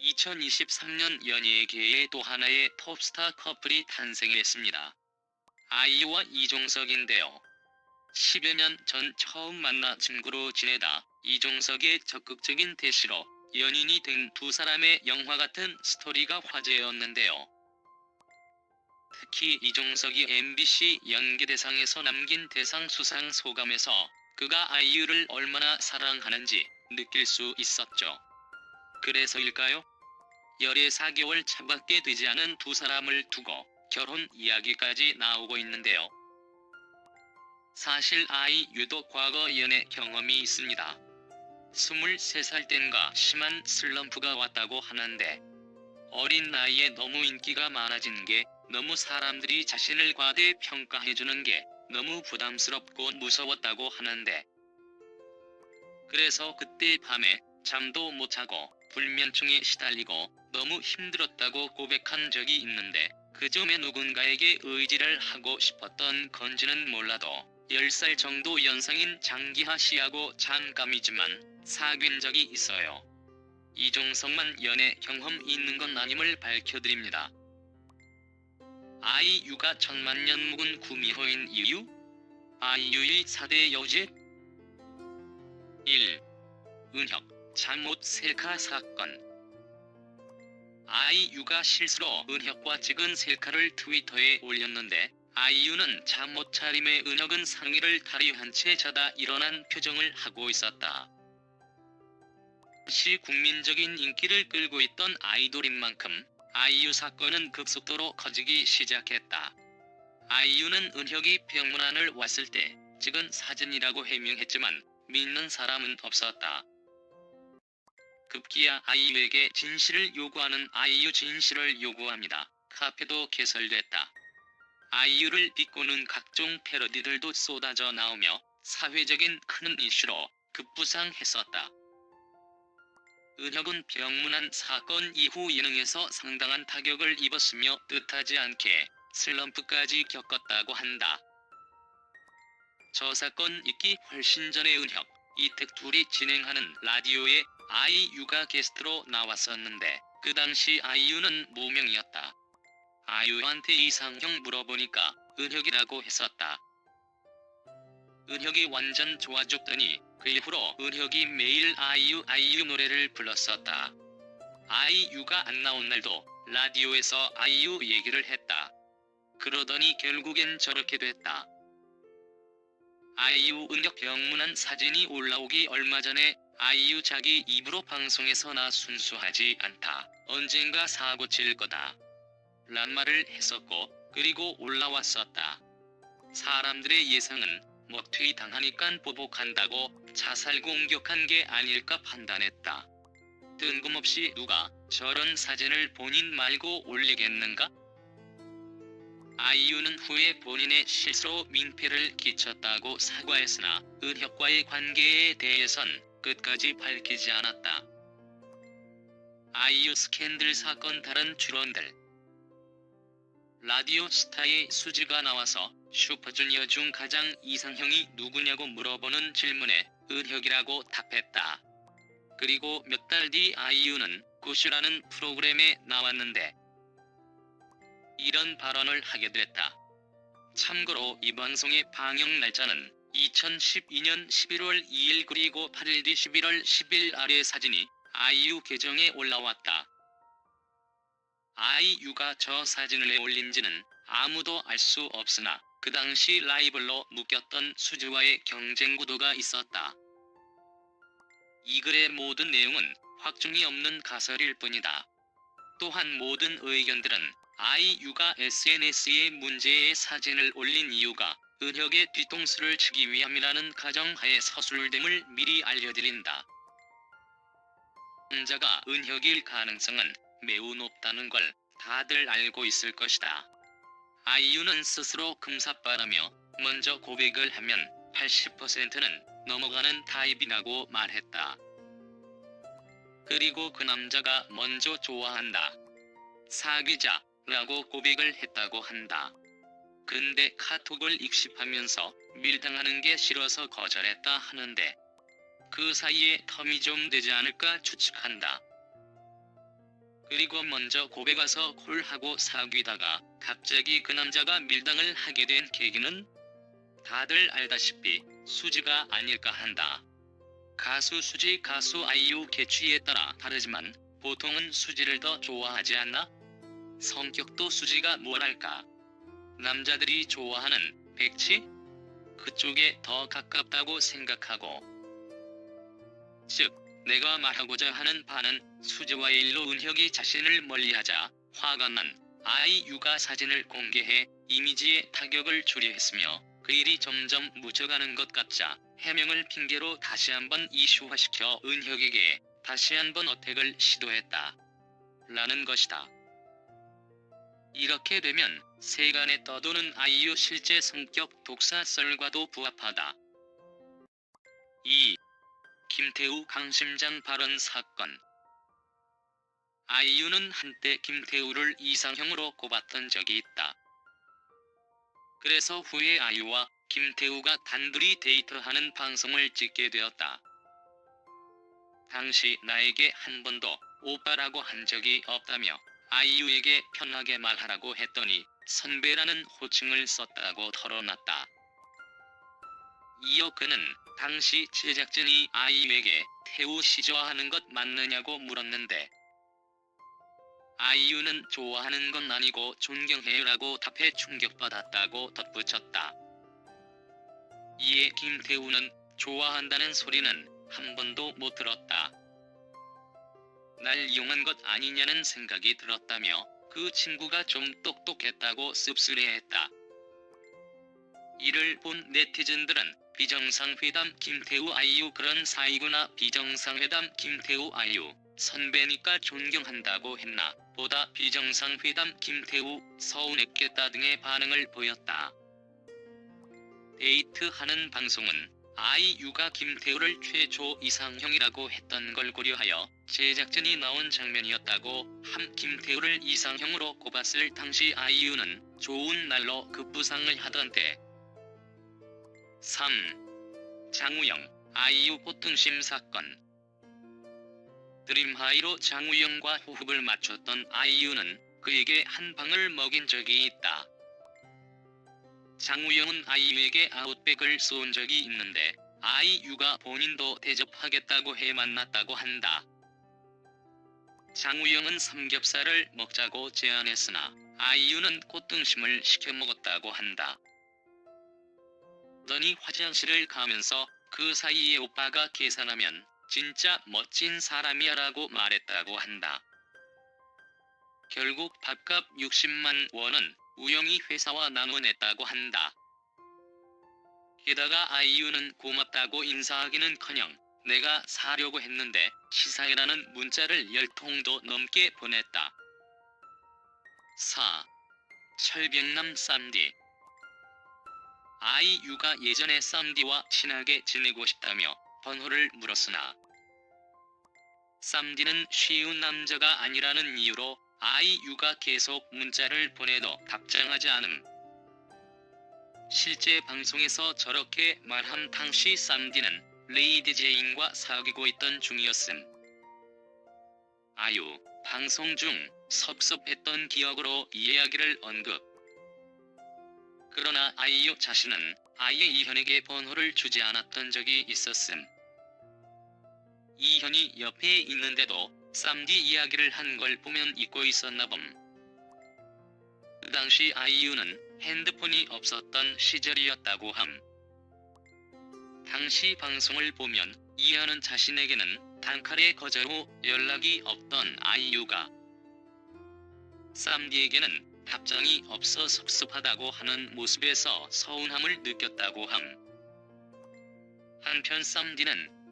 2023년 연예계의 또 하나의 톱스타 커플이 탄생했습니다. 아이유와 이종석인데요. 10여 년 전 처음 만나 친구로 지내다 이종석의 적극적인 대시로 연인이 된 두 사람의 영화 같은 스토리가 화제였는데요. 특히 이종석이 MBC 연기대상에서 남긴 대상 수상 소감에서 그가 아이유를 얼마나 사랑하는지 느낄 수 있었죠. 그래서일까요? 열애 4개월 차밖에 되지 않은 두 사람을 두고 결혼 이야기까지 나오고 있는데요. 사실 아이유도 과거 연애 경험이 있습니다. 23살 땐가 심한 슬럼프가 왔다고 하는데 어린 나이에 너무 인기가 많아진 게 너무 사람들이 자신을 과대평가해주는 게 너무 부담스럽고 무서웠다고 하는데 그래서 그때 밤에 잠도 못 자고 불면증에 시달리고 너무 힘들었다고 고백한 적이 있는데 그 점에 누군가에게 의지를 하고 싶었던 건지는 몰라도 10살 정도 연상인 장기하 씨하고 잠깐이지만 사귄 적이 있어요. 이종석만 연애 경험 있는 건 아님을 밝혀드립니다. 아이유가 천만년 묵은 구미호인 이유? 아이유의 4대 여제? 1. 은혁 잠옷 셀카 사건. 아이유가 실수로 은혁과 찍은 셀카를 트위터에 올렸는데 아이유는 잠옷 차림의 은혁은 상의를 다리한 채 자다 일어난 표정을 하고 있었다. 당시 국민적인 인기를 끌고 있던 아이돌인 만큼 아이유 사건은 급속도로 커지기 시작했다. 아이유는 은혁이 병문안을 왔을 때 찍은 사진이라고 해명했지만 믿는 사람은 없었다. 급기야 아이유에게 진실을 요구하는 아이유 진실을 요구합니다. 카페도 개설됐다. 아이유를 비꼬는 각종 패러디들도 쏟아져 나오며 사회적인 큰 이슈로 급부상했었다. 은혁은 병문안 사건 이후 예능에서 상당한 타격을 입었으며 뜻하지 않게 슬럼프까지 겪었다고 한다. 저 사건 있기 훨씬 전에 은혁, 이택 둘이 진행하는 라디오에 아이유가 게스트로 나왔었는데 그 당시 아이유는 무명이었다. 아이유한테 이상형 물어보니까 은혁이라고 했었다. 은혁이 완전 좋아졌더니 그 이후로 은혁이 매일 아이유 노래를 불렀었다. 아이유가 안 나온 날도 라디오에서 아이유 얘기를 했다. 그러더니 결국엔 저렇게 됐다. 아이유 은혁 병문안 사진이 올라오기 얼마 전에 아이유 자기 입으로 방송에서 나 순수하지 않다. 언젠가 사고 칠 거다. 란 말을 했었고 그리고 올라왔었다. 사람들의 예상은 먹튀 당하니깐 보복한다고 자살 공격한 게 아닐까 판단했다. 뜬금없이 누가 저런 사진을 본인 말고 올리겠는가? 아이유는 후에 본인의 실수로 민폐를 끼쳤다고 사과했으나 은혁과의 관계에 대해선 끝까지 밝히지 않았다. 아이유 스캔들 사건 다른 출연들. 라디오 스타의 수지가 나와서 슈퍼주니어 중 가장 이상형이 누구냐고 물어보는 질문에 은혁이라고 답했다. 그리고 몇 달 뒤 아이유는 구슈라는 프로그램에 나왔는데 이런 발언을 하게 됐다. 참고로 이 방송의 방영 날짜는 2012년 11월 2일 그리고 8일 뒤 11월 10일 아래 사진이 아이유 계정에 올라왔다. 아이유가 저 사진을 올린지는 아무도 알 수 없으나 그 당시 라이벌로 묶였던 수지와의 경쟁 구도가 있었다. 이 글의 모든 내용은 확증이 없는 가설일 뿐이다. 또한 모든 의견들은 아이유가 SNS에 문제의 사진을 올린 이유가 은혁의 뒤통수를 치기 위함이라는 가정하에 서술됨을 미리 알려드린다. 남자가 은혁일 가능성은 매우 높다는 걸 다들 알고 있을 것이다. 아이유는 스스로 금사빠라며 먼저 고백을 하면 80%는 넘어가는 타입이라고 말했다. 그리고 그 남자가 먼저 좋아한다. 사귀자 라고 고백을 했다고 한다. 근데 카톡을 익십하면서 밀당하는 게 싫어서 거절했다 하는데 그 사이에 텀이 좀 되지 않을까 추측한다. 그리고 먼저 고백 와서 콜하고 사귀다가 갑자기 그 남자가 밀당을 하게 된 계기는 다들 알다시피 수지가 아닐까 한다. 가수 수지 가수 아이유 개취에 따라 다르지만 보통은 수지를 더 좋아하지 않나? 성격도 수지가 뭐랄까. 남자들이 좋아하는 백치? 그쪽에 더 가깝다고 생각하고. 즉 내가 말하고자 하는 바는 수지와의 일로 은혁이 자신을 멀리하자 화가 난 아이유가 사진을 공개해 이미지에 타격을 주려 했으며 그 일이 점점 묻혀가는 것 같자 해명을 핑계로 다시 한번 이슈화시켜 은혁에게 다시 한번 어택을 시도했다. 라는 것이다. 이렇게 되면 세간에 떠도는 아이유 실제 성격 독사설과도 부합하다. 2. 김태우 강심장 발언 사건. 아이유는 한때 김태우를 이상형으로 꼽았던 적이 있다. 그래서 후에 아이유와 김태우가 단둘이 데이트하는 방송을 찍게 되었다. 당시 나에게 한 번도 오빠라고 한 적이 없다며 아이유에게 편하게 말하라고 했더니 선배라는 호칭을 썼다고 털어놨다. 이어 그는 당시 제작진이 아이유에게 태우 씨 좋아하는 것 맞느냐고 물었는데 아이유는 좋아하는 건 아니고 존경해요라고 답해 충격받았다고 덧붙였다. 이에 김태우는 좋아한다는 소리는 한 번도 못 들었다. 날 이용한 것 아니냐는 생각이 들었다며 그 친구가 좀 똑똑했다고 씁쓸해했다. 이를 본 네티즌들은 비정상회담 김태우 아이유 그런 사이구나 비정상회담 김태우 아이유 선배니까 존경한다고 했나 보다 비정상회담 김태우 서운했겠다 등의 반응을 보였다. 데이트하는 방송은 아이유가 김태우를 최초 이상형이라고 했던 걸 고려하여 제작진이 나온 장면이었다고 함 김태우를 이상형으로 꼽았을 당시 아이유는 좋은 날로 급부상을 하던데. 3. 장우영, 아이유 꽃등심 사건. 드림하이로 장우영과 호흡을 맞췄던 아이유는 그에게 한 방을 먹인 적이 있다. 장우영은 아이유에게 아웃백을 쏜 적이 있는데 아이유가 본인도 대접하겠다고 해 만났다고 한다. 장우영은 삼겹살을 먹자고 제안했으나 아이유는 꽃등심을 시켜 먹었다고 한다. 더니 화장실을 가면서 그 사이에 오빠가 계산하면 진짜 멋진 사람이야 라고 말했다고 한다. 결국 밥값 60만 원은 우영이 회사와 나눠 냈다고 한다. 게다가 아이유는 고맙다고 인사하기는커녕 내가 사려고 했는데 시사해라는 문자를 10통도 넘게 보냈다. 4. 철병남 쌈디. 아이유가 예전에 쌈디와 친하게 지내고 싶다며 번호를 물었으나 쌈디는 쉬운 남자가 아니라는 이유로 아이유가 계속 문자를 보내도 답장하지 않음. 실제 방송에서 저렇게 말한 당시 쌈디는 레이디 제인과 사귀고 있던 중이었음. 아유, 방송 중 섭섭했던 기억으로 이 이야기를 언급. 그러나 아이유 자신은 아예 이현에게 번호를 주지 않았던 적이 있었음. 이현이 옆에 있는데도 쌈디 이야기를 한 걸 보면 잊고 있었나 봄. 그 당시 아이유는 핸드폰이 없었던 시절이었다고 함. 당시 방송을 보면 이현은 자신에게는 단칼에 거절 후 연락이 없던 아이유가 쌈디에게는 답장이 없어 섭섭하다고 하는 모습에서 서운함을 느꼈다고 함. 한편 쌈디는